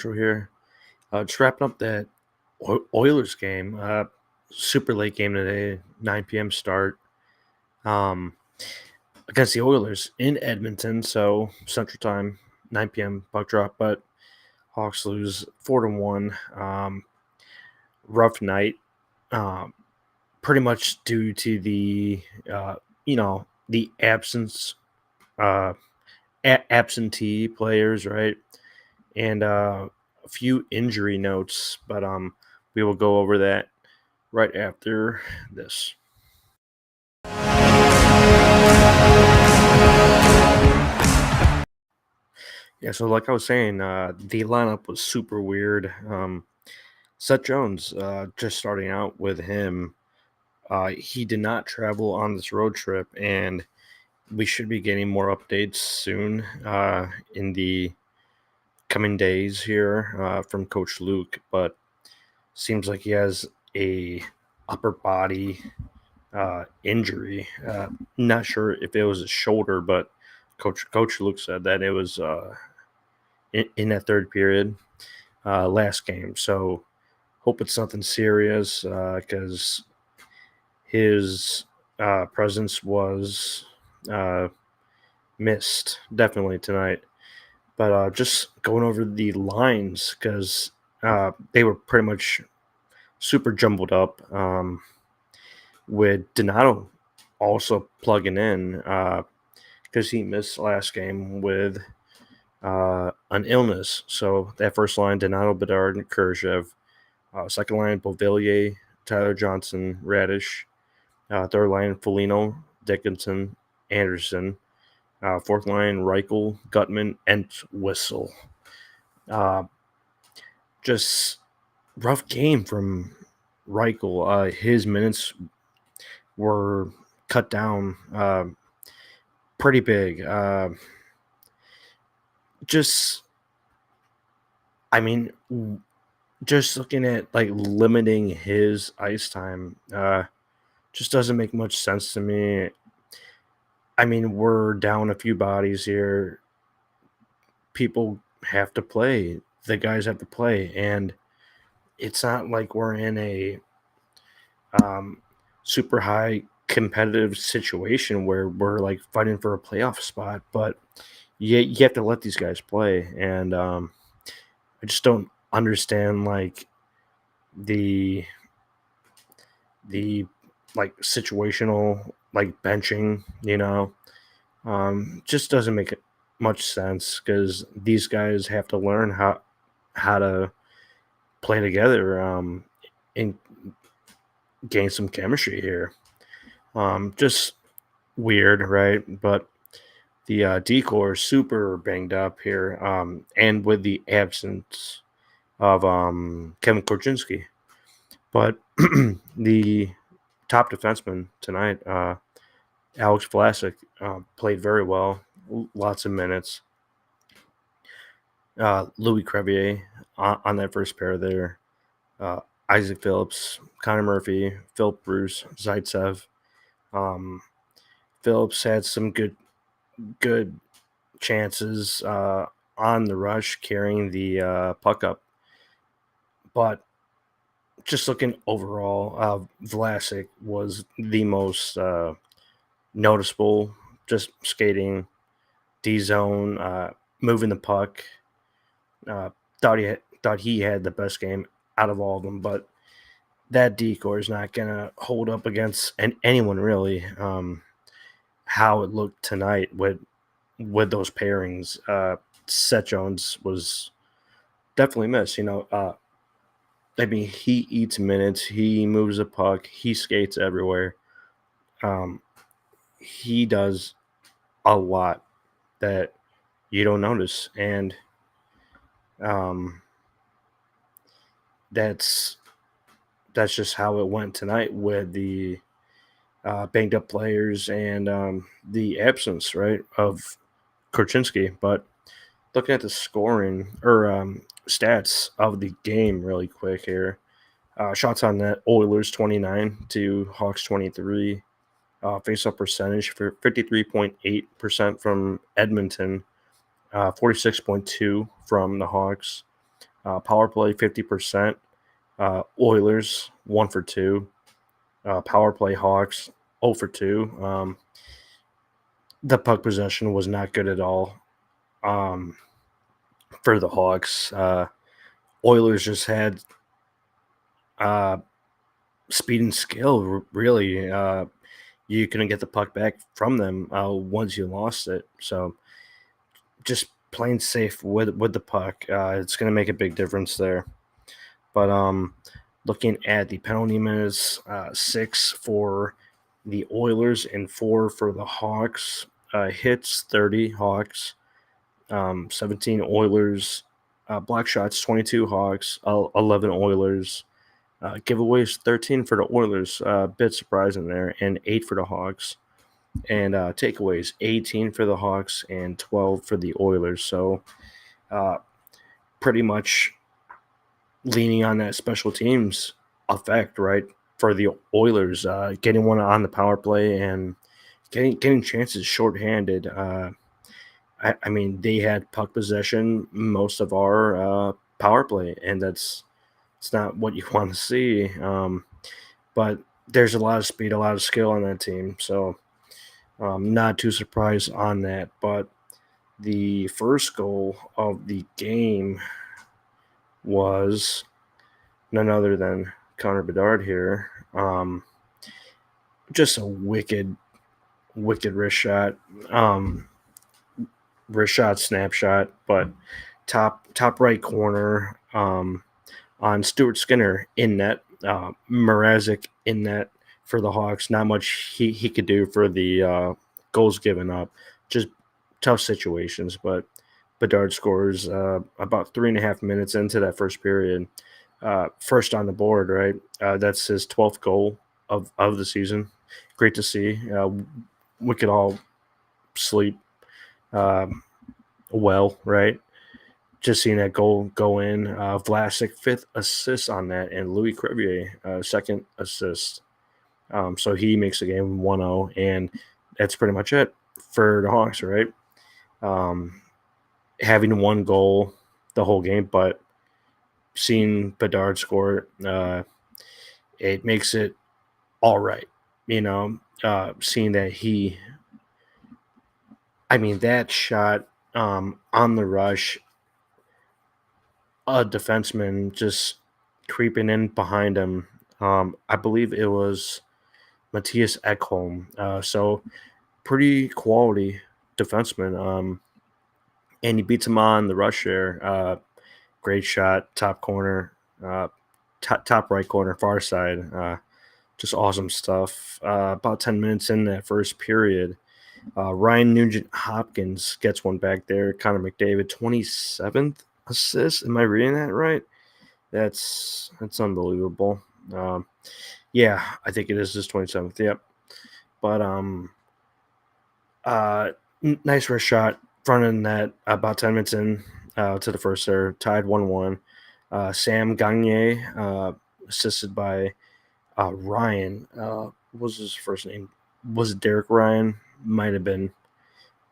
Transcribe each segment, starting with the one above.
Here. Just wrapping up that Oilers game. Super late game today, 9 p.m. start. Um, Against the Oilers in Edmonton, so Central Time, 9 p.m. puck drop. But Hawks lose 4-1. Rough night. Um, Pretty much due to uh, the uh, absentee players, right? And a few injury notes, but we will go over that right after this. Yeah, so like I was saying, the lineup was super weird. Seth Jones, just starting out with him, he did not travel on this road trip, and we should be getting more updates soon in the coming days here from Coach Luke. But seems like he has a upper body injury. Not sure if it was a shoulder, but Coach Luke said that it was in that third period last game. So hope it's nothing serious because his presence was uh, missed definitely tonight. But just going over the lines because they were pretty much super jumbled up with Donato also plugging in because he missed last game with an illness. So that first line, Donato, Bedard, and Kurzev. Second line, Beauvillier, Tyler Johnson, Radish. Third line, Foligno, Dickinson, Anderson. Fourth line, Reichel, Gutman, and Whistle. Uh, just rough game from Reichel. His minutes were cut down pretty big. Just, I mean, just looking at like limiting his ice time just doesn't make much sense to me. I mean, we're down a few bodies here. People have to play. The guys have to play, and it's not like we're in a um, super high competitive situation where we're like fighting for a playoff spot. But you have to let these guys play, and I just don't understand like the the like situational like benching, just doesn't make much sense because these guys have to learn how to play together and gain some chemistry here. Just weird, right? But the decor is super banged up here, and with the absence of Kevin Korchinski. But the top defenseman tonight, Alex Vlasic, played very well, lots of minutes. Louis Crevier on that first pair there. Uh, Isaac Phillips, Connor Murphy, Philip Bruce, Zaitsev. Um, Phillips had some good chances on the rush, carrying the puck up. But just looking overall, Vlasic was the most noticeable, just skating, D zone, moving the puck. Uh, thought he had the best game out of all of them, but that decor is not gonna hold up against anyone really. How it looked tonight with those pairings, Seth Jones was definitely missed. I mean, he eats minutes, he moves the puck, he skates everywhere. Um, he does a lot that you don't notice, and um, that's that's just how it went tonight with the banged up players and the absence, right, of Korchinski. But looking at the scoring or stats of the game really quick here. Shots on net, Oilers 29 to Hawks 23. Face-off percentage for 53.8% from Edmonton, 46.2 from the Hawks. Power play 50%. Oilers 1 for 2. Power play Hawks 0 for 2. The puck possession was not good at all for the Hawks. Oilers just had uh, speed and skill, really. You couldn't get the puck back from them once you lost it. So just playing safe with the puck, it's going to make a big difference there. But looking at the penalty minutes, 6 for the Oilers and 4 for the Hawks. Hits 30 Hawks, 17 Oilers. Block shots 22 Hawks, 11 Oilers. Giveaways 13 for the Oilers, a bit surprising there, and 8 for the Hawks. And takeaways 18 for the Hawks and 12 for the Oilers. So pretty much leaning on that special teams effect, right, for the Oilers, getting one on the power play and getting chances shorthanded. I mean, they had puck possession most of our power play, and it's not what you want to see. But there's a lot of speed, a lot of skill on that team, so not too surprised on that. But the first goal of the game was none other than Connor Bedard here. Just a wicked wrist shot. Wrist shot, snapshot, but top right corner on Stuart Skinner in net. Mrazek in net for the Hawks. Not much he could do for the goals given up. Just tough situations, but Bedard scores about 3.5 minutes into that first period. First on the board, right? That's his 12th goal of the season. Great to see. We could all sleep well, right? Just seeing that goal go in. Vlasic 5th assist on that, and Louis Crevier 2nd assist. So he makes the game 1-0, and that's pretty much it for the Hawks, right? Having one goal the whole game, but seeing Bedard score, it makes it all right. Seeing that that shot on the rush, a defenseman just creeping in behind him. I believe it was Matthias Ekholm. So pretty quality defenseman. And he beats him on the rush there. Great shot, top corner, top right corner, far side. Just awesome stuff. About 10 minutes in that first period, Ryan Nugent-Hopkins gets one back there. Connor McDavid, 27th assist. Am I reading that right? That's unbelievable. Yeah, I think it is his 27th. Yep. But nice wrist shot, front of the net. About 10 minutes in to the first there, tied 1-1. Sam Gagner, assisted by Ryan. What was his first name? Was it Derek Ryan? Might have been.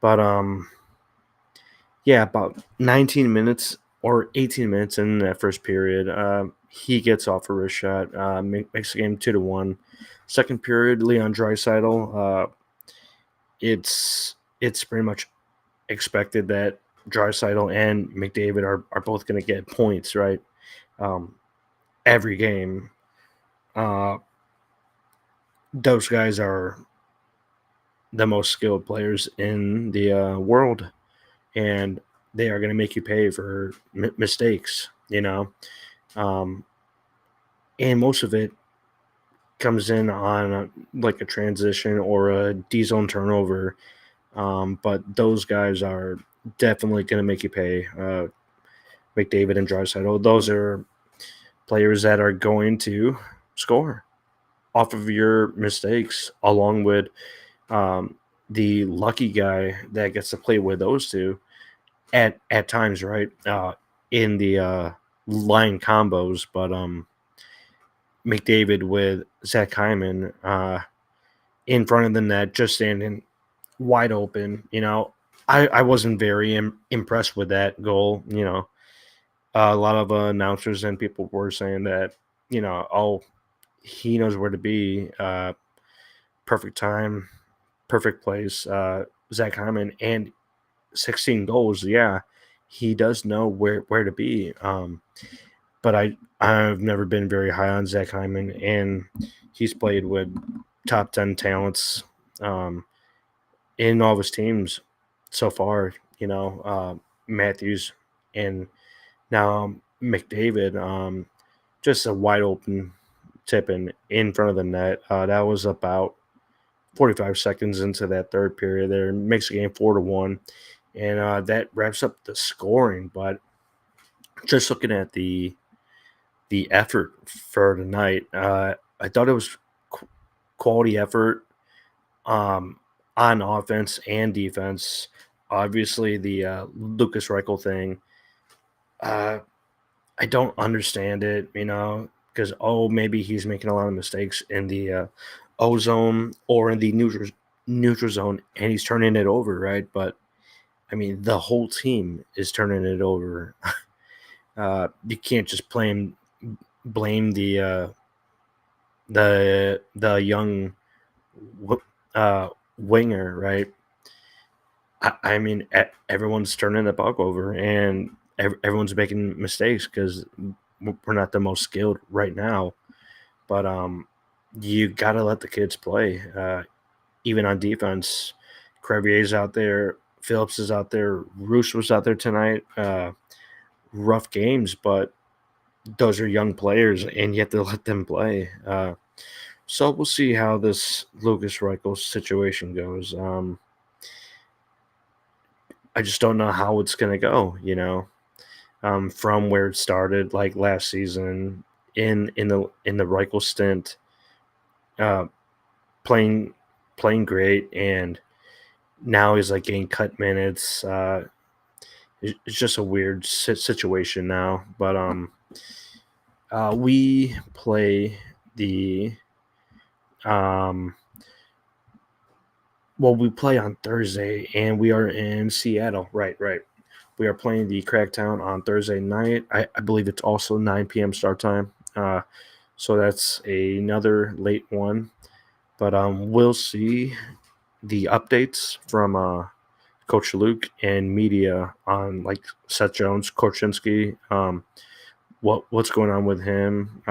But yeah, about 19 minutes or 18 minutes in that first period, he gets off a wrist shot, makes the game 2-1. Second period, Leon Draisaitl. It's pretty much expected that Draisaitl and McDavid are both going to get points, right? Every game. Those guys are the most skilled players in the world, and they are going to make you pay for mistakes, and most of it comes in on like a transition or a D-zone turnover, but those guys are definitely going to make you pay. McDavid and Draisaitl, those are players that are going to score off of your mistakes, along with the lucky guy that gets to play with those two at times, right? In the line combos, but McDavid with Zach Hyman in front of the net, just standing wide open. I wasn't very impressed with that goal. A lot of announcers and people were saying that, oh, he knows where to be. Perfect time, perfect place. Zach Hyman and 16 goals. Yeah, he does know where to be. But I've never been very high on Zach Hyman, and he's played with top 10 talents in all of his teams so far. Matthews and now McDavid. Just a wide open tip in front of the net. That was about 45 seconds into that third period. There makes the game 4-1, and that wraps up the scoring. But just looking at the effort for tonight, I thought it was quality effort on offense and defense. Obviously, the Lucas Reichel thing. Uh, I don't understand it, because maybe he's making a lot of mistakes in the O zone or in the neutral zone, and he's turning it over, right? But I mean, the whole team is turning it over. You can't just blame the young winger, right? I mean, everyone's turning the puck over, and everyone's making mistakes because we're not the most skilled right now. But you got to let the kids play. Even on defense, Crevier's out there, Phillips is out there, Roos was out there tonight. Rough games, but those are young players, and you have to let them play. So we'll see how this Lucas Reichel situation goes. I just don't know how it's going to go, from where it started, like last season in the Reichel stint, uh, playing great, and now he's like getting cut minutes. It's just a weird situation now, but we play the um. Well, we play on Thursday, and we are in Seattle. Right, right. We are playing the Cracktown on Thursday night. I believe it's also 9 p.m. start time. So that's another late one. But we'll see the updates from Coach Luke and media on like Seth Jones, Korchinski, what's going on with him.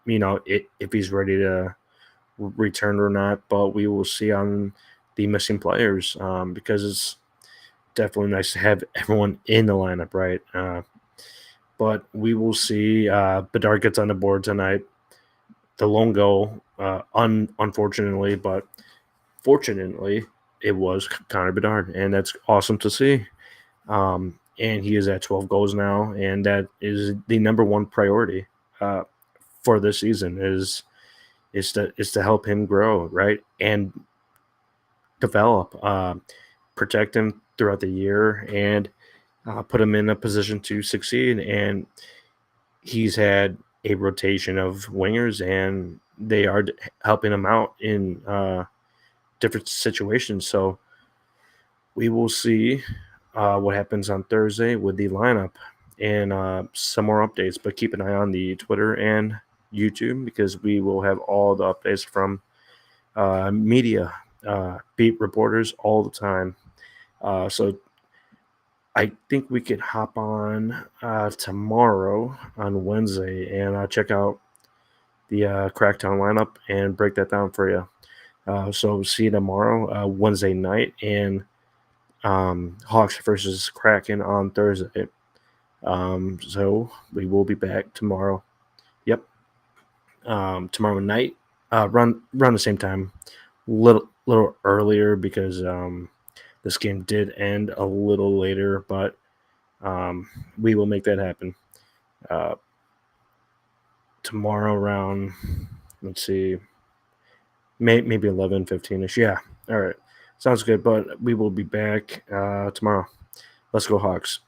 If he's ready to return or not. But we will see on the missing players because it's definitely nice to have everyone in the lineup, right? But we will see. Bedard gets on the board tonight. The lone goal, unfortunately, but fortunately, it was Connor Bedard, and that's awesome to see. And he is at 12 goals now, and that is the number one priority for this season is to help him grow, right, and develop, protect him throughout the year, and put him in a position to succeed. And he's had a rotation of wingers, and they are helping him out in different situations. So we will see what happens on Thursday with the lineup and some more updates. But keep an eye on the Twitter and YouTube because we will have all the updates from media, beat reporters all the time. So I think we could hop on tomorrow on Wednesday and check out the Cracktown lineup and break that down for you. So see you tomorrow, Wednesday night, and Hawks versus Kraken on Thursday. So we will be back tomorrow. Yep. Tomorrow night, run the same time, little earlier because this game did end a little later, but we will make that happen. Tomorrow around, let's see, maybe 11:15ish. Yeah. All right. Sounds good. But we will be back tomorrow. Let's go Hawks.